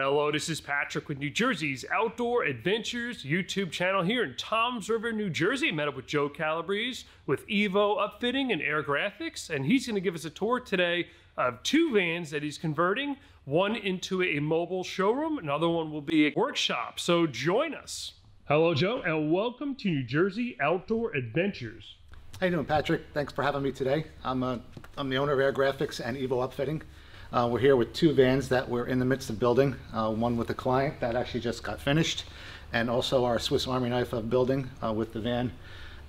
Hello, this is Patrick with New Jersey's Outdoor Adventures YouTube channel here in Toms River, New Jersey. Met up with Joe Calabrese with EVO Upfitting and Air Graphics, and he's going to give us a tour today of two vans that he's converting, one into a mobile showroom, another one will be a workshop. So join us. Hello, Joe, and welcome to New Jersey Outdoor Adventures. How you doing, Patrick? Thanks for having me today. I'm the owner of Air Graphics and EVO Upfitting. We're here with two vans that we're in the midst of building. One with a client that actually just got finished, and also our Swiss Army knife of building with the van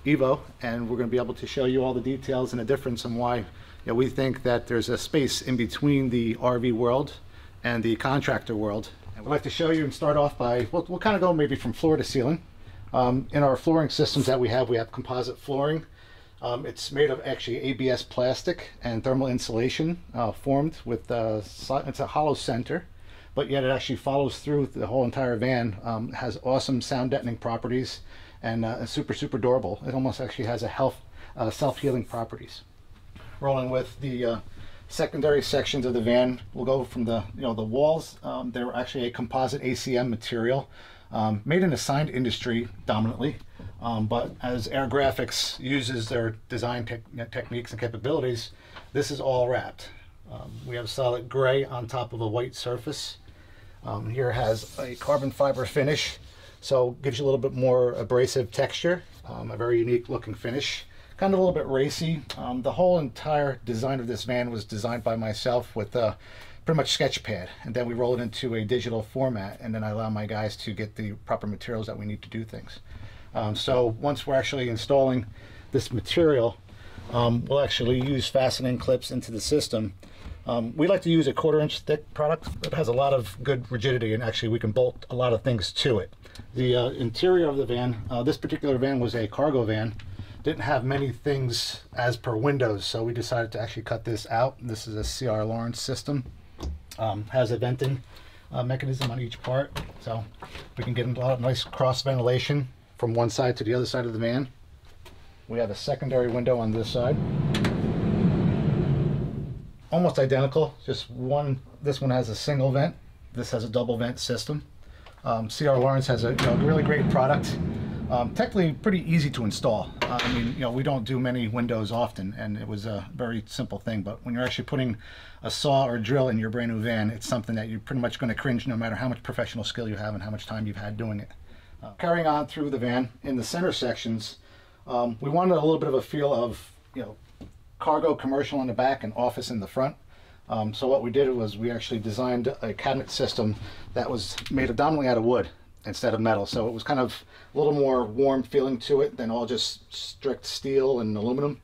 EVO. And we're going to be able to show you all the details and the difference and why we think that there's a space in between the RV world and the contractor world. And we'd like to show you and start off by, we'll kind of go maybe from floor to ceiling. In our flooring systems that we have composite flooring. It's made of actually ABS plastic and thermal insulation formed with it's a hollow center, but yet it actually follows through the whole entire van. Has awesome sound deadening properties and super durable. It almost actually has a self-healing properties. Rolling with the secondary sections of the van, we'll go from the the walls. They're actually a composite ACM material made in the signed industry dominantly. But as Air Graphics uses their design techniques and capabilities, this is all wrapped. We have solid gray on top of a white surface. Here has a carbon fiber finish, so gives you a little bit more abrasive texture, a very unique looking finish. Kind of a little bit racy. The whole entire design of this van was designed by myself with pretty much Sketchpad, and then we roll it into a digital format, and then I allow my guys to get the proper materials that we need to do things. So once we're actually installing this material, we'll actually use fastening clips into the system. We like to use a 1/4 inch thick product that has a lot of good rigidity, and actually we can bolt a lot of things to it. The interior of the van, this particular van was a cargo van, didn't have many things as per windows, so we decided to actually cut this out. This is a CR Lawrence system. Has a venting mechanism on each part, so we can get a lot of nice cross ventilation from one side to the other side of the van. We have a secondary window on this side. Almost identical, just one. This one has a single vent. This has a double vent system. CR Lawrence has a really great product. Technically pretty easy to install. I mean, we don't do many windows often, and it was a very simple thing, but when you're actually putting a saw or drill in your brand new van, it's something that you're pretty much going to cringe no matter how much professional skill you have and how much time you've had doing it. Carrying on through the van, in the center sections, we wanted a little bit of a feel of cargo commercial in the back and office in the front. So what we did was we actually designed a cabinet system that was made predominantly out of wood instead of metal, so it was kind of a little more warm feeling to it than all just strict steel and aluminum.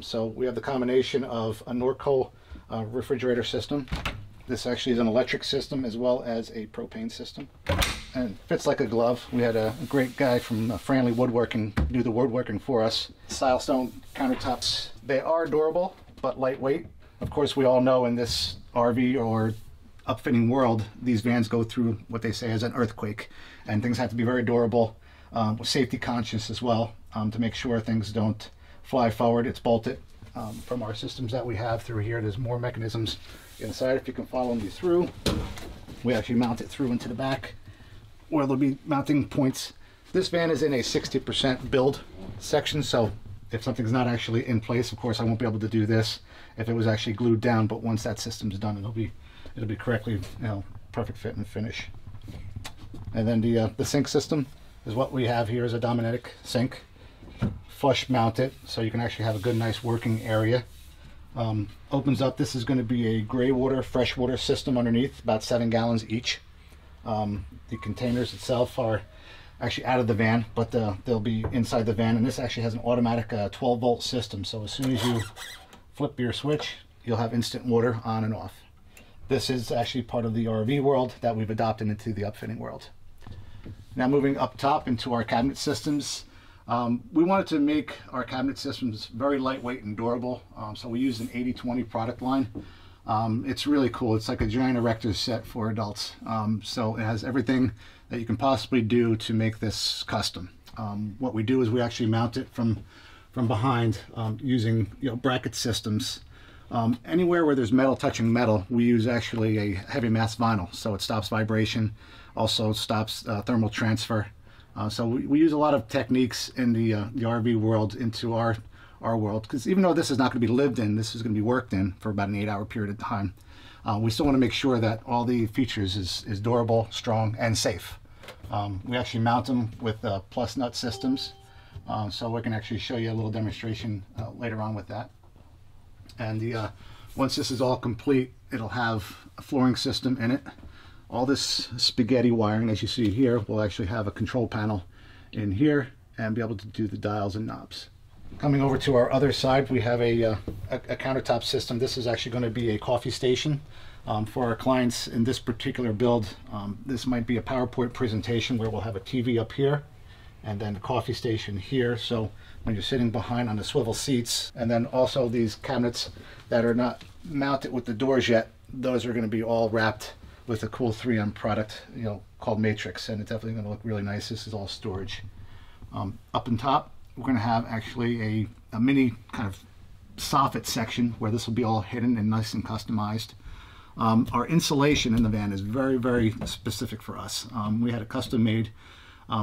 So we have the combination of a Norco refrigerator system. This actually is an electric system as well as a propane system, and it fits like a glove. We had a great guy from Franley Woodworking do the woodworking for us. Silestone countertops. They are durable but lightweight. Of course, we all know in this RV or upfitting world, these vans go through what they say is an earthquake, and things have to be very durable, safety conscious as well, to make sure things don't fly forward. It's bolted from our systems that we have through here. There's more mechanisms inside. If you can follow me through, we actually mount it through into the back where there'll be mounting points. This van is in a 60% build section, so if something's not actually in place, of course I won't be able to do this if it was actually glued down, but once that system's done, it'll be correctly, perfect fit and finish. And then the sink system is what we have here, is a Dominetic sink, flush mounted, so you can actually have a good nice working area. Opens up. This is going to be a gray water freshwater system underneath, about 7 gallons each. The containers itself are actually out of the van, but they'll be inside the van, and this actually has an automatic 12-volt system, so as soon as you flip your switch, you'll have instant water on and off. This is actually part of the RV world that we've adopted into the upfitting world. Now moving up top into our cabinet systems, we wanted to make our cabinet systems very lightweight and durable, so we used an 80/20 product line. It's really cool. It's like a giant erector set for adults. So it has everything that you can possibly do to make this custom. What we do is we actually mount it from behind using bracket systems Anywhere where there's metal touching metal, we use actually a heavy mass vinyl, so it stops vibration, also stops thermal transfer. So we use a lot of techniques in the RV world into our world, because even though this is not going to be lived in, this is going to be worked in for about an 8-hour period of time. We still want to make sure that all the features is durable, strong, and safe. We actually mount them with plus nut systems, so we can actually show you a little demonstration later on with that. And once this is all complete, it'll have a flooring system in it. All this spaghetti wiring, as you see here, will actually have a control panel in here and be able to do the dials and knobs. Coming over to our other side, we have a countertop system. This is actually going to be a coffee station for our clients in this particular build. This might be a PowerPoint presentation where we'll have a TV up here and then the coffee station here. So when you're sitting behind on the swivel seats, and then also these cabinets that are not mounted with the doors yet, those are going to be all wrapped with a cool 3M product, called Matrix, and it's definitely going to look really nice. This is all storage. Up on top, we're going to have actually a mini kind of soffit section where this will be all hidden and nice and customized. Our insulation in the van is very, very specific for us. We had it custom made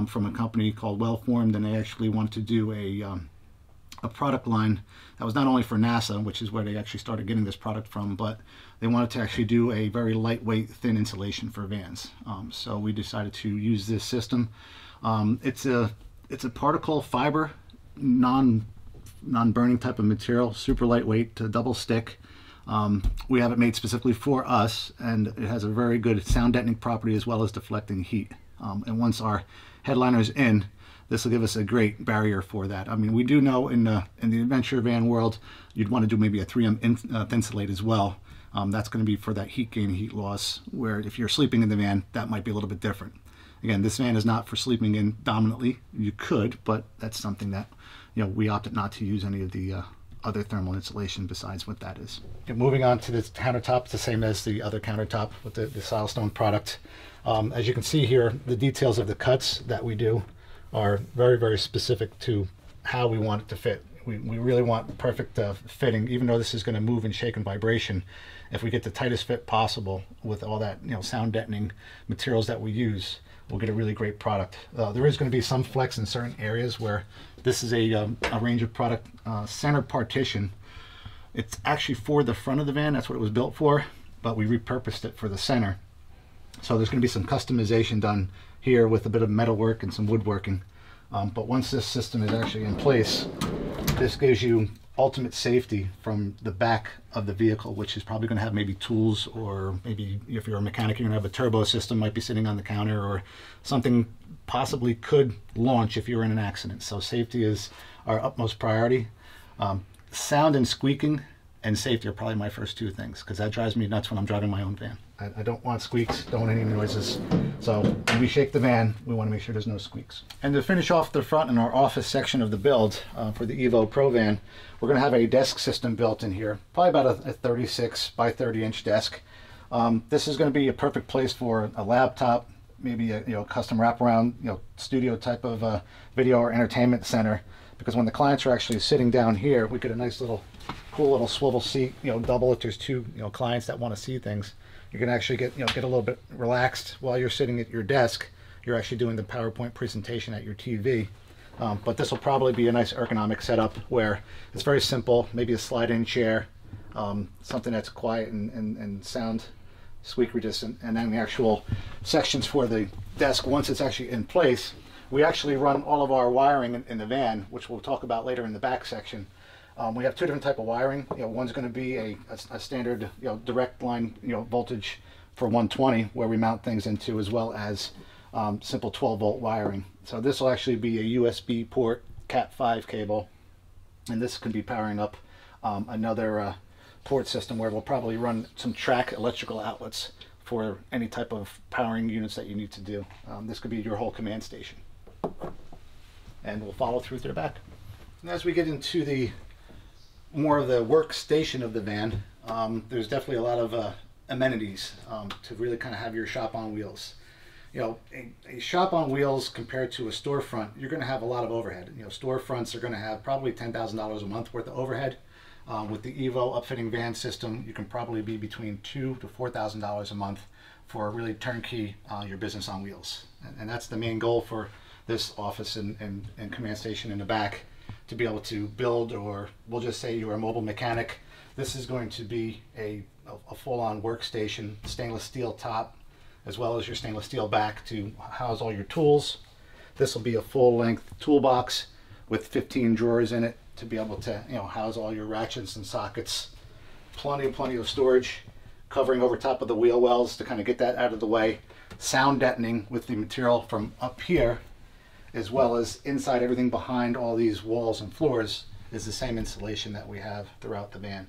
from a company called Wellformed, and they actually wanted to do a product line that was not only for NASA, which is where they actually started getting this product from, but they wanted to actually do a very lightweight, thin insulation for vans. So we decided to use this system. It's a particle fiber, non-burning type of material, super lightweight, double stick. We have it made specifically for us, and it has a very good sound deadening property as well as deflecting heat. And once our headliner is in, this will give us a great barrier for that. I mean, we do know in the adventure van world, you'd want to do maybe a 3M Thinsulate as well. That's going to be for that heat gain and heat loss, where if you're sleeping in the van, that might be a little bit different. Again, this van is not for sleeping in dominantly. You could, but that's something that, we opted not to use any of the other thermal insulation besides what that is. Okay, moving on to this countertop, it's the same as the other countertop with the Silestone product. As you can see here, the details of the cuts that we do are very, very specific to how we want it to fit. We really want perfect fitting, even though this is going to move and shake and vibration. If we get the tightest fit possible with all that sound deadening materials that we use, we'll get a really great product. There is going to be some flex in certain areas where this is a range of product. Center partition, it's actually for the front of the van, that's what it was built for, but we repurposed it for the center. So there's going to be some customization done here with a bit of metalwork and some woodworking. But once this system is actually in place, this gives you ultimate safety from the back of the vehicle, which is probably going to have maybe tools, or maybe if you're a mechanic, you're going to have a turbo system might be sitting on the counter, or something possibly could launch if you're in an accident. So safety is our utmost priority. Sound and squeaking and safety are probably my first two things, because that drives me nuts when I'm driving my own van. I don't want squeaks, don't want any noises. So when we shake the van, we want to make sure there's no squeaks. And to finish off the front in our office section of the build for the EVO Pro van, we're going to have a desk system built in here, probably about a 36 by 30 inch desk. This is going to be a perfect place for a laptop, maybe a custom wraparound, studio type of video or entertainment center. Because when the clients are actually sitting down here, we get a nice little, cool little swivel seat, double if there's two, clients that want to see things. You can actually get a little bit relaxed while you're sitting at your desk. You're actually doing the PowerPoint presentation at your TV. But this will probably be a nice ergonomic setup where it's very simple, maybe a slide-in chair, something that's quiet and sound squeak resistant, and then the actual sections for the desk. Once it's actually in place, we actually run all of our wiring in the van, which we'll talk about later in the back section. We have two different type of wiring. One's going to be a standard direct line voltage for 120, where we mount things into, as well as simple 12-volt wiring. So this will actually be a USB port Cat 5 cable, and this can be powering up another port system where we'll probably run some track electrical outlets for any type of powering units that you need to do. This could be your whole command station, and we'll follow through to the back. And as we get into the more of the workstation of the van, there's definitely a lot of amenities to really kind of have your shop on wheels. A shop on wheels compared to a storefront, you're going to have a lot of overhead. Storefronts are going to have probably $10,000 a month worth of overhead. With the EVO Upfitting van system, you can probably be between $2,000 to $4,000 a month for really turnkey your business on wheels. And that's the main goal for this office and command station in the back, to be able to build, or we'll just say you're a mobile mechanic. This is going to be a full-on workstation, stainless steel top, as well as your stainless steel back to house all your tools. This will be a full-length toolbox with 15 drawers in it to be able to, house all your ratchets and sockets. Plenty of storage, covering over top of the wheel wells to kind of get that out of the way. Sound deadening with the material from up here, as well as inside everything behind all these walls and floors is the same insulation that we have throughout the van.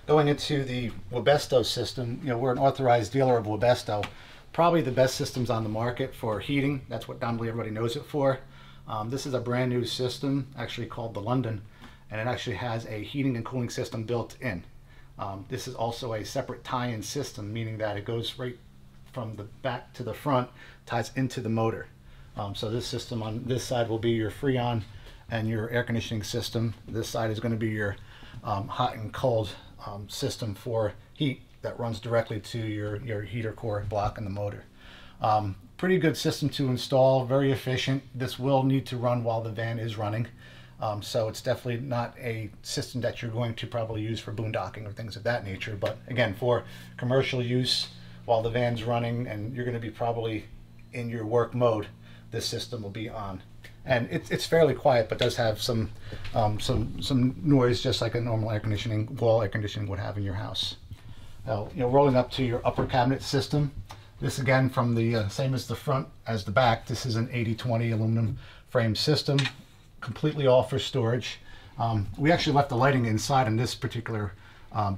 Going into the Webesto system, we're an authorized dealer of Webesto. Probably the best systems on the market for heating. That's what dominantly everybody knows it for. This is a brand new system, actually called the London, and it actually has a heating and cooling system built in. This is also a separate tie-in system, meaning that it goes right from the back to the front, ties into the motor. So this system on this side will be your Freon and your air conditioning system. This side is going to be your hot and cold system for heat that runs directly to your heater core block in the motor. Pretty good system to install, very efficient. This will need to run while the van is running. So it's definitely not a system that you're going to probably use for boondocking or things of that nature. But again, for commercial use while the van's running and you're going to be probably in your work mode, this system will be on. And it's fairly quiet, but does have some noise, just like a normal air conditioning, wall air conditioning would have in your house. Now, rolling up to your upper cabinet system, this again from the same as the front as the back. This is an 80/20 aluminum frame system, completely all for storage. We actually left the lighting inside in this particular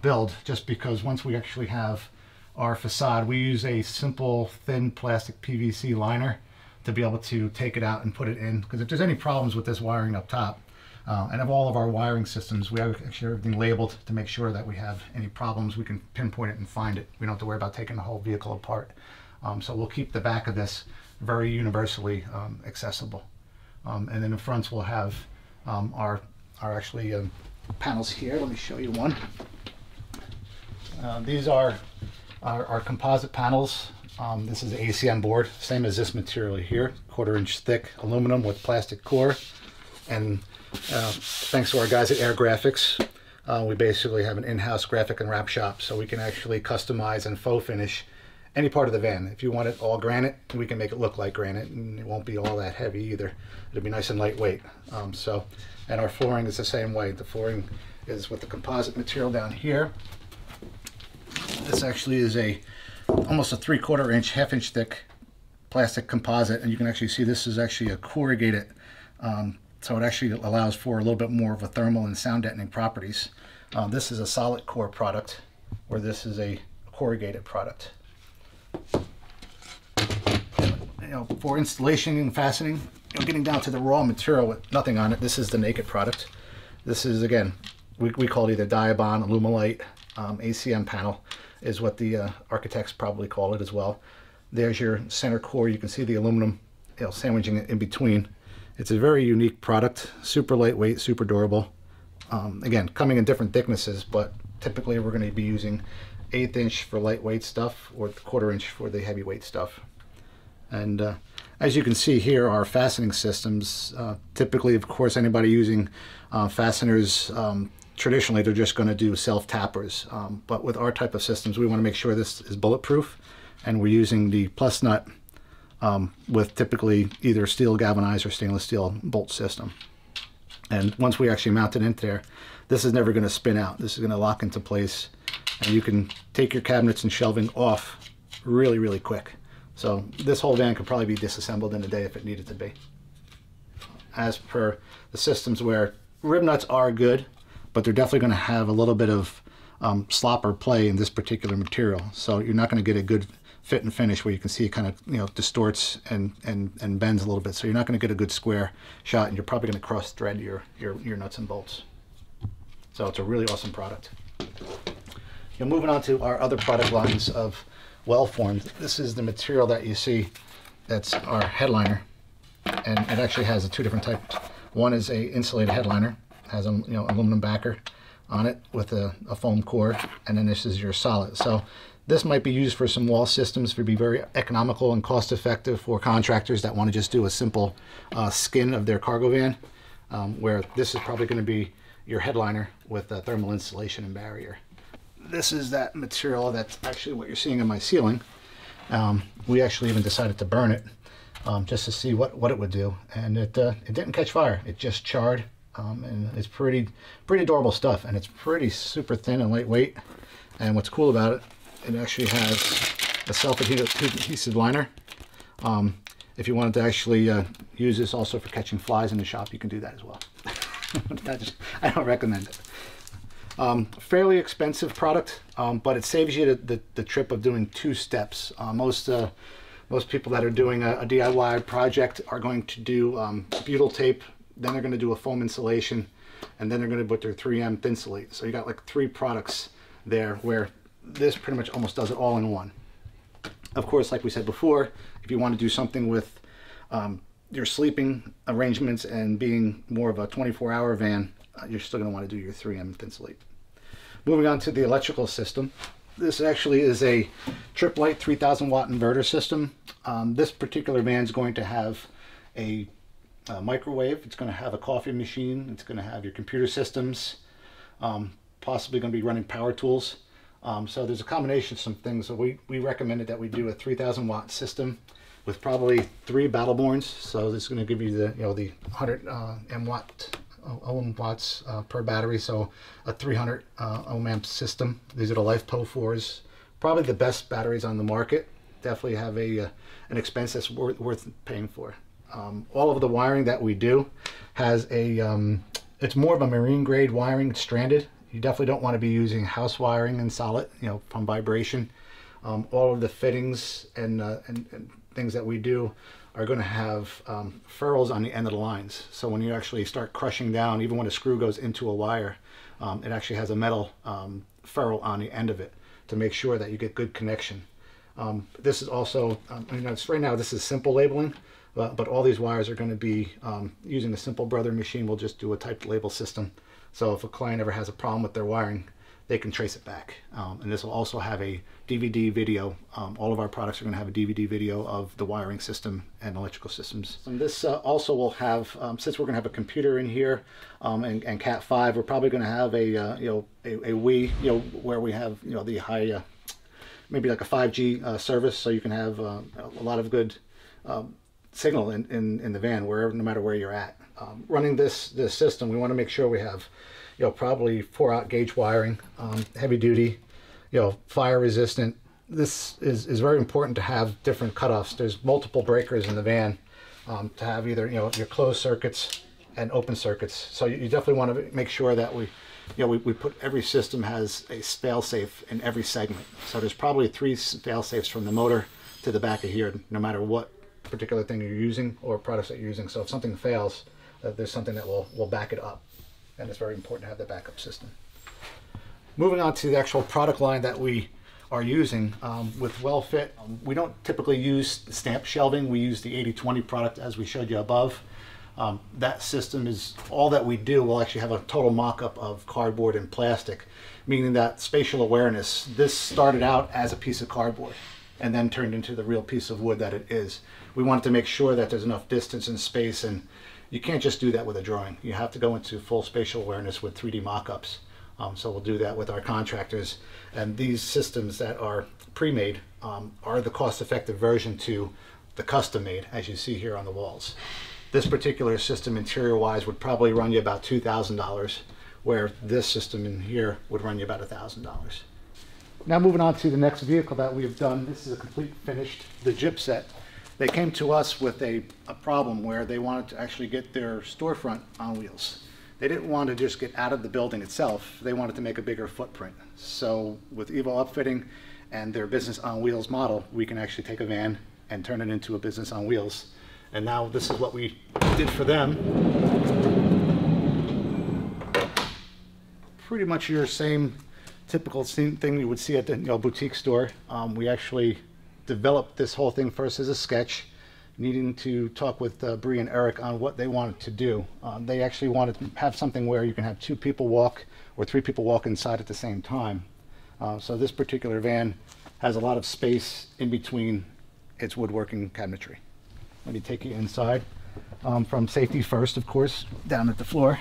build, just because once we actually have our facade, we use a simple thin plastic PVC liner to be able to take it out and put it in, because if there's any problems with this wiring up top, and of all of our wiring systems, we have actually everything labeled to make sure that we have any problems, we can pinpoint it and find it. We don't have to worry about taking the whole vehicle apart. So we'll keep the back of this very universally accessible. And then in front we'll have our actually panels here. Let me show you one. These are our composite panels. This is the ACM board, same as this material here, 1/4 inch thick aluminum with plastic core. And thanks to our guys at Air Graphics, we basically have an in-house graphic and wrap shop, so we can actually customize and faux finish any part of the van. If you want it all granite, we can make it look like granite, and it won't be all that heavy either. It'll be nice and lightweight. And our flooring is the same way. The flooring is with the composite material down here. This actually is almost a 3/4 inch, 1/2 inch thick plastic composite, and you can actually see this is actually a corrugated, so it actually allows for a little bit more of a thermal and sound deadening properties. This is a solid core product, where this is a corrugated product. For installation and fastening, getting down to the raw material with nothing on it, this is the naked product. This is, again, we call it either Diabond, Alumilite, ACM panel is what the architects probably call it as well. There's your center core. You can see the aluminum sandwiching it in between. It's a very unique product, super lightweight, super durable. Again, coming in different thicknesses, but typically we're going to be using 1/8 inch for lightweight stuff, or 1/4 inch for the heavyweight stuff. And as you can see here, our fastening systems, typically, of course, anybody using fasteners, traditionally they're just going to do self-tappers. But with our type of systems, we want to make sure this is bulletproof, and we're using the plus nut with typically either steel galvanized or stainless steel bolt system. And once we actually mount it into there, this is never going to spin out. This is going to lock into place, and you can take your cabinets and shelving off really, really quick. So this whole van could probably be disassembled in a day if it needed to be. As per the systems where rib nuts are good, but they're definitely going to have a little bit of slop or play in this particular material. So you're not going to get a good fit and finish where you can see it kind of distorts and bends a little bit. So you're not going to get a good square shot, and you're probably going to cross thread your nuts and bolts. So it's a really awesome product. Moving on to our other product lines of well-formed. This is the material that you see. That's our headliner, and it actually has two different types. One is a insulated headliner, has a aluminum backer on it with a foam core, and then this is your solid. So this might be used for some wall systems to be very economical and cost effective for contractors that want to just do a simple skin of their cargo van, where this is probably going to be your headliner with thermal insulation and barrier. This is that material that's actually what you're seeing in my ceiling. We actually even decided to burn it just to see what it would do, and it didn't catch fire. It just charred, and it's pretty adorable stuff, and it's pretty super thin and lightweight. And what's cool about it, it actually has a self-adhesive liner. If you wanted to actually use this also for catching flies in the shop, you can do that as well. I don't recommend it. Fairly expensive product, but it saves you the trip of doing 2 steps. Most people that are doing a DIY project are going to do butyl tape, then they're going to do a foam insulation, and then they're going to put their 3M Thinsulate. So you got like 3 products there, where this pretty much almost does it all in one. Of course, like we said before, if you want to do something with your sleeping arrangements and being more of a 24-hour van, you're still going to want to do your 3M Thinsulate. Moving on to the electrical system. This actually is a Trip Light 3000 watt inverter system. This particular van is going to have a microwave. It's going to have a coffee machine. It's going to have your computer systems, possibly going to be running power tools. So there's a combination of some things. So we recommended that we do a 3000 watt system with probably 3 battle borns. So this is going to give you the the 100 ohm watts per battery. So a 300 ohm amp system. These are the LifePo 4s. Probably the best batteries on the market. Definitely have an expense that's worth paying for. All of the wiring that we do has it's more of a marine grade wiring. It's stranded. You definitely don't want to be using house wiring and solid, from vibration. All of the fittings and things that we do are going to have ferrules on the end of the lines. So when you actually start crushing down, even when a screw goes into a wire, it actually has a metal ferrule on the end of it to make sure that you get good connection. This is also, right now this is simple labeling, but all these wires are going to be using the Simple Brother machine. We'll just do a typed label system. So if a client ever has a problem with their wiring, they can trace it back. And this will also have a DVD video. All of our products are going to have a DVD video of the wiring system and electrical systems. And this also will have, since we're going to have a computer in here and Cat 5, we're probably going to have a Wii, where we have the high, maybe like a 5G service, so you can have a lot of good signal in the van, no matter where you're at. Running this system, we want to make sure we have probably 4-aught gauge wiring, heavy duty, fire resistant. This is very important to have different cutoffs. There's multiple breakers in the van, to have either your closed circuits and open circuits. So you definitely want to make sure that we put every system has a fail-safe in every segment. So there's probably 3 fail-safes from the motor to the back of here, no matter what particular thing you're using or products that you're using. So if something fails, there's something that will back it up, and it's very important to have the backup system. Moving on to the actual product line that we are using with WellFit, we don't typically use stamp shelving. We use the 80/20 product as we showed you above. That system is all that we do. We'll actually have a total mock-up of cardboard and plastic, meaning that spatial awareness, this started out as a piece of cardboard and then turned into the real piece of wood that it is. We wanted to make sure that there's enough distance and space, and you can't just do that with a drawing. You have to go into full spatial awareness with 3D mock-ups. So we'll do that with our contractors. And these systems that are pre-made are the cost-effective version to the custom-made, as you see here on the walls. This particular system, interior-wise, would probably run you about $2,000, where this system in here would run you about $1,000. Now moving on to the next vehicle that we've done. This is a complete finished, the Jib Set. They came to us with a problem where they wanted to actually get their storefront on wheels. They didn't want to just get out of the building itself. They wanted to make a bigger footprint. So with EVO Upfitting and their business on wheels model, we can actually take a van and turn it into a business on wheels. And now this is what we did for them. Pretty much your same typical thing you would see at the boutique store. We actually developed this whole thing first as a sketch, needing to talk with Bree and Eric on what they wanted to do. They actually wanted to have something where you can have 2 people walk or 3 people walk inside at the same time. So this particular van has a lot of space in between its woodworking cabinetry. Let me take you inside. From safety first, of course, down at the floor.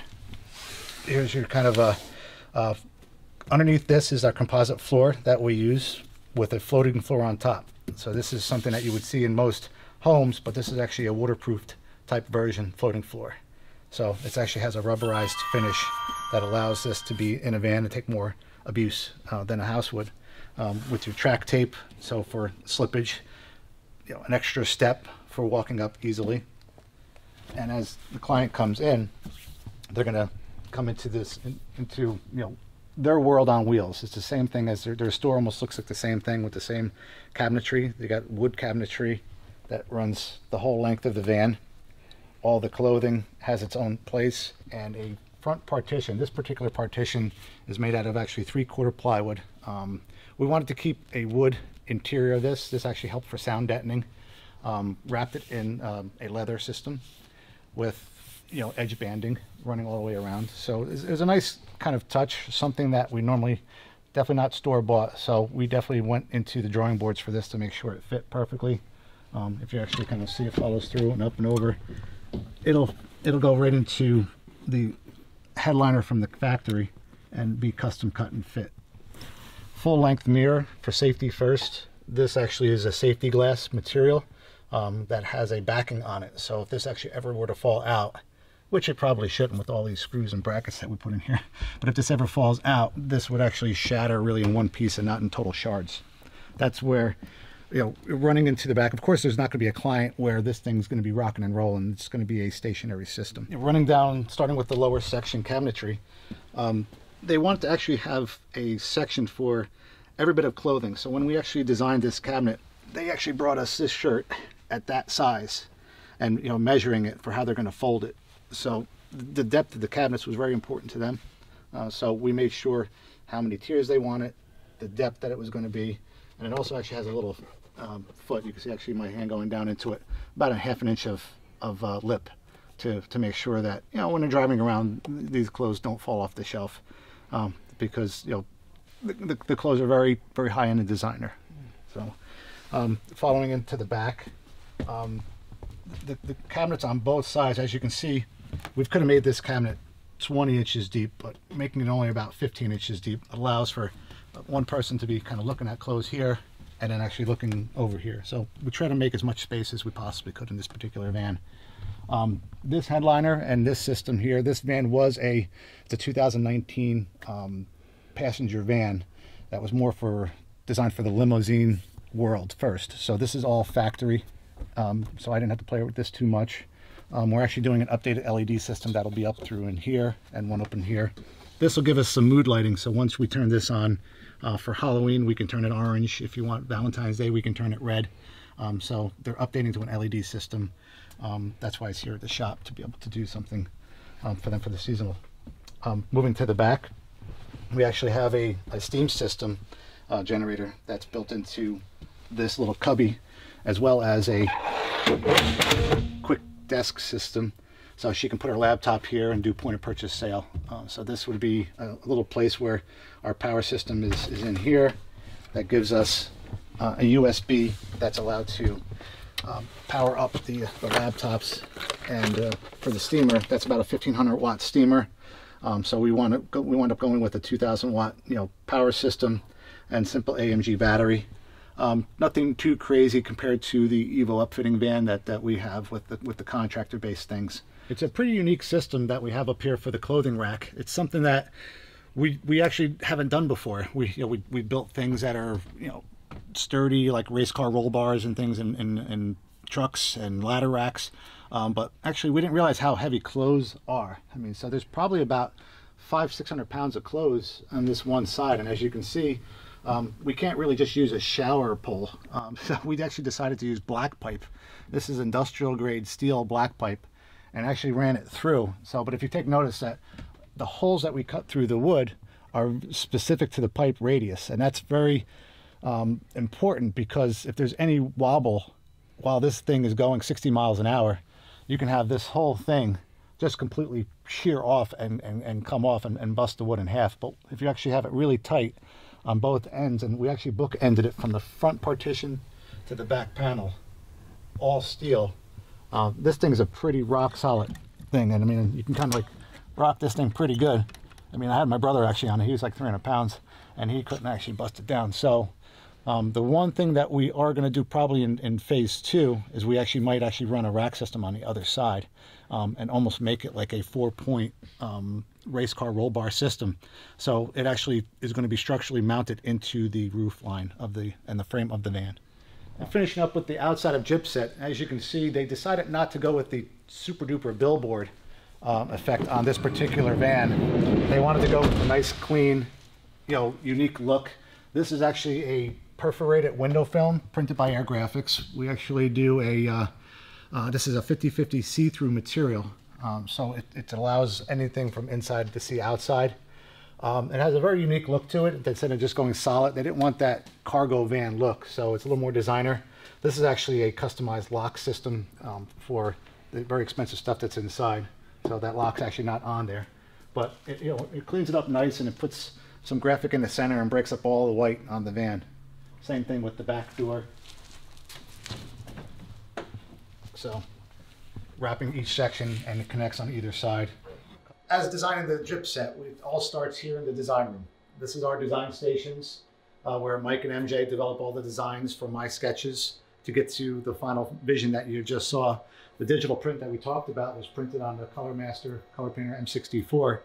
Here's your kind of underneath this is our composite floor that we use with a floating floor on top. So this is something that you would see in most homes, but this is actually a waterproofed type version floating floor. So it actually has a rubberized finish that allows this to be in a van and take more abuse than a house would. With your track tape, so for slippage, an extra step for walking up easily. And as the client comes in, they're going to come into this, into their world on wheels. It's the same thing as their store almost looks like the same thing with the same cabinetry. They got wood cabinetry that runs the whole length of the van. All the clothing has its own place, and a front partition. This particular partition is made out of actually 3/4 plywood. We wanted to keep a wood interior of this. This actually helped for sound deadening. Wrapped it in a leather system with edge banding running all the way around. So it was a nice kind of touch, something that we normally definitely not store bought. So we definitely went into the drawing boards for this to make sure it fit perfectly. If you actually kind of see it follows through and up and over, it'll go right into the headliner from the factory and be custom cut and fit. Full length mirror for safety first. This actually is a safety glass material that has a backing on it. So if this actually ever were to fall out, which it probably shouldn't with all these screws and brackets that we put in here, but if this ever falls out, this would actually shatter really in one piece and not in total shards. That's where, running into the back, of course there's not going to be a client where this thing's going to be rocking and rolling. It's going to be a stationary system. Running down, starting with the lower section cabinetry, they wanted to actually have a section for every bit of clothing. So when we actually designed this cabinet, they actually brought us this shirt at that size and measuring it for how they're going to fold it. So the depth of the cabinets was very important to them. So we made sure how many tiers they wanted, the depth that it was going to be, and it also actually has a little foot. You can see actually my hand going down into it, about 1/2 inch of lip to make sure that when they're driving around, these clothes don't fall off the shelf, because the clothes are very, very high end in designer. So following into the back, the cabinets on both sides, as you can see, we could have made this cabinet 20 inches deep, but making it only about 15 inches deep allows for one person to be kind of looking at clothes here and then actually looking over here. So we try to make as much space as we possibly could in this particular van. This headliner and this system here, this van was a 2019 passenger van that was more designed for the limousine world first. So this is all factory, so I didn't have to play with this too much. We're actually doing an updated LED system that'll be up through in here and one up in here. This will give us some mood lighting, so once we turn this on for Halloween, we can turn it orange. If you want Valentine's Day, we can turn it red. So they're updating to an LED system. That's why it's here at the shop, to be able to do something for them for the seasonal. Moving to the back, we actually have a steam system generator that's built into this little cubby, as well as a quick desk system, so she can put her laptop here and do point of purchase sale. So this would be a little place where our power system is in here. That gives us a USB that's allowed to power up the laptops, and for the steamer, that's about a 1500 watt steamer. So we wound up going with a 2000 watt power system and simple AMG battery. Nothing too crazy compared to the EVO Upfitting van that we have with the contractor based things. It's a pretty unique system that we have up here for the clothing rack. It's something that we actually haven't done before. We built things that are sturdy, like race car roll bars and things, and trucks and ladder racks, but actually we didn't realize how heavy clothes are. I mean, so there's probably about 500-600 pounds of clothes on this one side, and as you can see, we can't really just use a shower pole. So we actually decided to use black pipe. This is industrial grade steel black pipe, and actually ran it through. So, but if you take notice that the holes that we cut through the wood are specific to the pipe radius, and that's very important, because if there's any wobble while this thing is going 60 miles an hour, you can have this whole thing just completely shear off and come off and bust the wood in half. But if you actually have it really tight on both ends, and we actually book-ended it from the front partition to the back panel, all steel, this thing is a pretty rock solid thing. And I mean, you can kind of like rock this thing pretty good. I mean, I had my brother actually on it. He was like 300 pounds and he couldn't actually bust it down. So the one thing that we are going to do probably in phase 2 is we might actually run a rack system on the other side, and almost make it like a 4-point race car roll bar system. So it actually is going to be structurally mounted into the roof line of the frame of the van. And finishing up with the outside of Jib Set, as you can see, they decided not to go with the super duper billboard effect on this particular van. They wanted to go with a nice, clean, unique look. This is actually a perforated window film printed by Air Graphics. We actually do this is a 50-50 see-through material, so it allows anything from inside to see outside. It has a very unique look to it. Instead of just going solid, they didn't want that cargo van look, so it's a little more designer. This is actually a customized lock system for the very expensive stuff that's inside, so that lock's actually not on there. But it cleans it up nice, and it puts some graphic in the center and breaks up all the white on the van. Same thing with the back door. So wrapping each section, and it connects on either side. As designing the Jib Set, it all starts here in the design room. This is our design stations where Mike and MJ develop all the designs from my sketches to get to the final vision that you just saw. The digital print that we talked about was printed on the Color Master Color Painter M64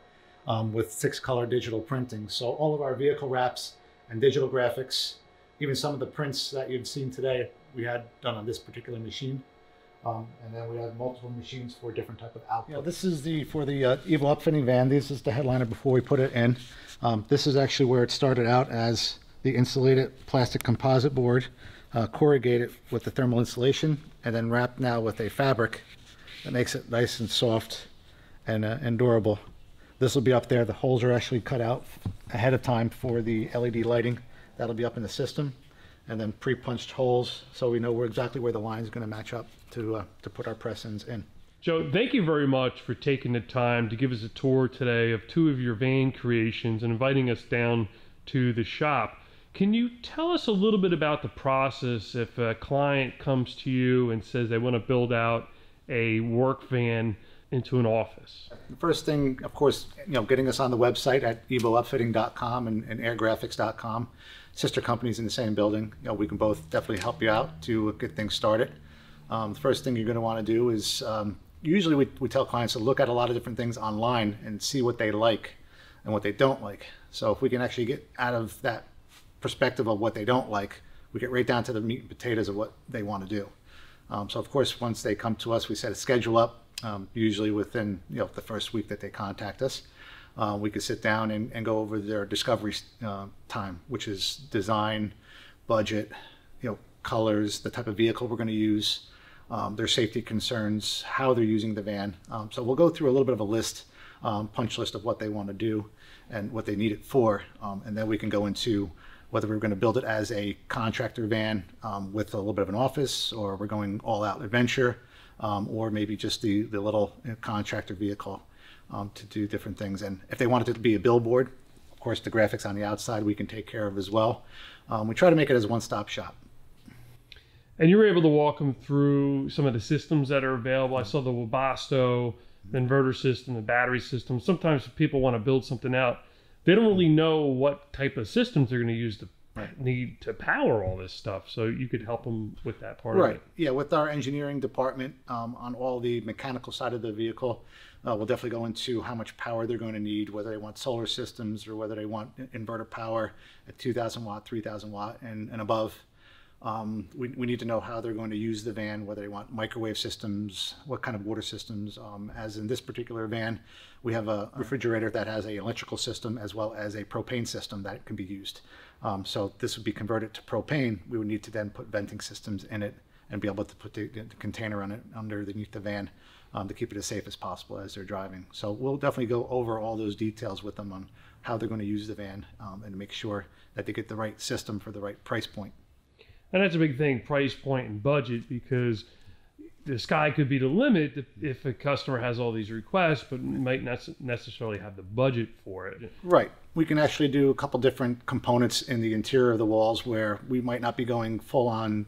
with 6-color digital printing. So all of our vehicle wraps and digital graphics, even some of the prints that you've seen today, we had done on this particular machine. And then we have multiple machines for different type of output. This is for the EVO Upfitting van. This is the headliner before we put it in. This is actually where it started out as the insulated plastic composite board, corrugated with the thermal insulation, and then wrapped now with a fabric that makes it nice and soft and durable. This will be up there. The holes are actually cut out ahead of time for the LED lighting. That'll be up in the system, and then pre-punched holes so we know exactly where the line is going to match up to put our press-ins in. Joe, thank you very much for taking the time to give us a tour today of 2 of your van creations and inviting us down to the shop. Can you tell us a little bit about the process if a client comes to you and says they want to build out a work van into an office? The first thing, of course, getting us on the website at evoupfitting.com and airgraphics.com. Sister companies in the same building. We can both definitely help you out to get things started. The first thing you're going to want to do is, usually we tell clients to look at a lot of different things online and see what they like and what they don't like. So if we can actually get out of that perspective of what they don't like, we get right down to the meat and potatoes of what they want to do. So of course, once they come to us, we set a schedule up, usually within the first week that they contact us. We could sit down and go over their discovery time, which is design, budget, colors, the type of vehicle we're going to use, their safety concerns, how they're using the van. So we'll go through a little bit of a list, punch list of what they want to do and what they need it for, and then we can go into whether we're going to build it as a contractor van with a little bit of an office, or we're going all out adventure, or maybe just the little contractor vehicle to do different things. And if they want it to be a billboard, of course the graphics on the outside we can take care of as well. We try to make it as a one-stop shop. And you were able to walk them through some of the systems that are available. I saw the Webasto, the inverter system, the battery system. Sometimes if people want to build something out, they don't really know what type of systems they're going to use to need to power all this stuff. So you could help them with that part of it. Yeah, with our engineering department on all the mechanical side of the vehicle, we'll definitely go into how much power they're going to need, whether they want solar systems or whether they want inverter power at 2,000 watt, 3,000 watt and above. We need to know how they're going to use the van, whether they want microwave systems, what kind of water systems. As in this particular van, we have a refrigerator that has an electrical system as well as a propane system that can be used. So this would be converted to propane. We would need to then put venting systems in it and be able to put the container on it underneath the van to keep it as safe as possible as they're driving. So we'll definitely go over all those details with them on how they're going to use the van and make sure that they get the right system for the right price point. And that's a big thing, price point and budget, because the sky could be the limit if a customer has all these requests, but might not necessarily have the budget for it. Right. We can actually do a couple different components in the interior of the walls where we might not be going full on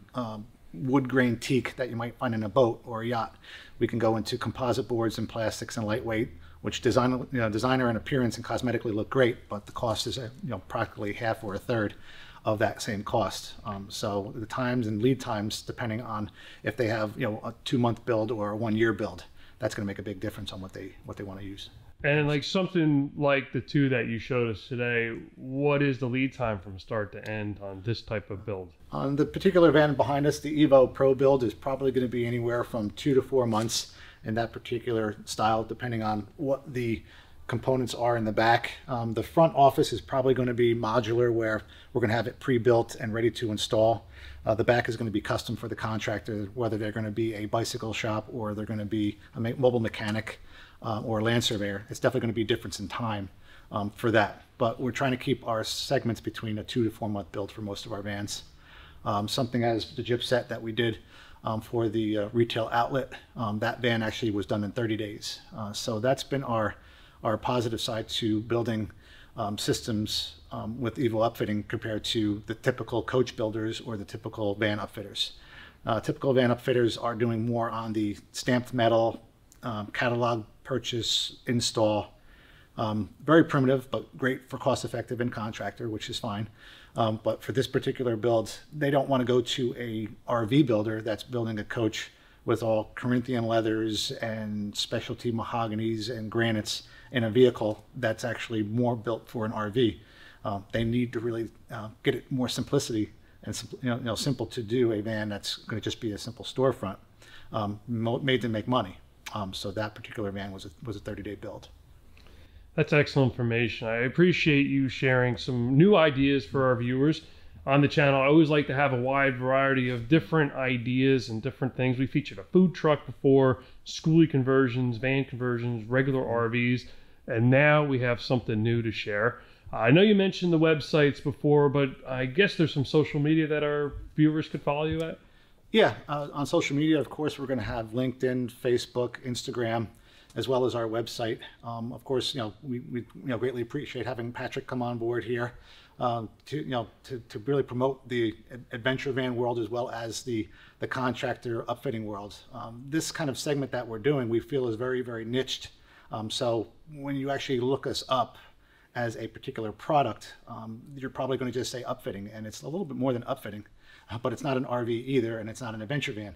wood grain teak that you might find in a boat or a yacht. We can go into composite boards and plastics and lightweight, which designer and appearance and cosmetically look great, but the cost is practically half or a third of that same cost. So the times and lead times, depending on if they have a 2-month build or a 1-year build, that's going to make a big difference on what they want to use. And like something like the two that you showed us today, what is the lead time from start to end on this type of build? On the particular van behind us, the EVO Pro build is probably going to be anywhere from 2 to 4 months in that particular style, depending on what the components are in the back. The front office is probably going to be modular, where we're going to have it pre-built and ready to install. The back is going to be custom for the contractor, whether they're going to be a bicycle shop or they're going to be a mobile mechanic or a land surveyor. It's definitely going to be a difference in time for that. But we're trying to keep our segments between a 2 to 4 month build for most of our vans. Something as the Jib Set that we did for the retail outlet, that van actually was done in 30 days. So that's been our positive side to building systems with EVO Upfitting compared to the typical coach builders or the typical van upfitters. Typical van upfitters are doing more on the stamped metal, catalog purchase, install. Very primitive, but great for cost effective and contractor, which is fine. But for this particular build, they don't want to go to a RV builder that's building a coach with all Corinthian leathers and specialty mahoganies and granites in a vehicle that's actually more built for an RV. They need to really get it more simplicity and simple to do a van that's going to just be a simple storefront, made to make money. So that particular van was a 30-day build. That's excellent information. I appreciate you sharing some new ideas for our viewers on the channel. I always like to have a wide variety of different ideas and different things. We featured a food truck before, schoolie conversions, van conversions, regular RVs, and now we have something new to share. I know you mentioned the websites before, but I guess there's some social media that our viewers could follow you at? Yeah, on social media, of course, we're going to have LinkedIn, Facebook, Instagram, as well as our website. Of course, we greatly appreciate having Patrick come on board here to really promote the adventure van world as well as the contractor upfitting world. This kind of segment that we're doing, we feel is very, very niched. So when you actually look us up as a particular product, you're probably going to just say upfitting, and it's a little bit more than upfitting, but it's not an RV either, and it's not an adventure van.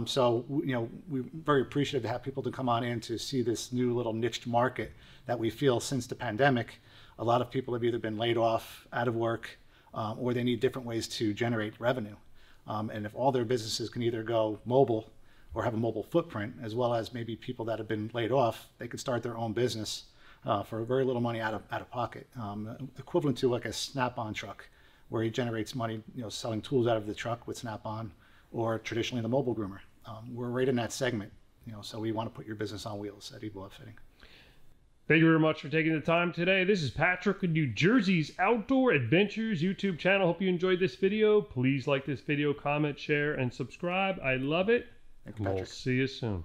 So we're very appreciative to have people to come on in to see this new little niched market that we feel since the pandemic. A lot of people have either been laid off, out of work, or they need different ways to generate revenue. And if all their businesses can either go mobile or have a mobile footprint, as well as maybe people that have been laid off, they could start their own business for very little money out of pocket, equivalent to like a Snap-on truck, where he generates money, selling tools out of the truck with Snap-on, or traditionally the mobile groomer. We're right in that segment, so we want to put your business on wheels at EVO Upfitting. Thank you very much for taking the time today. This is Patrick with New Jersey's Outdoor Adventures YouTube channel. Hope you enjoyed this video. Please like this video, comment, share, and subscribe. I love it. Thank you, Patrick. We'll see you soon.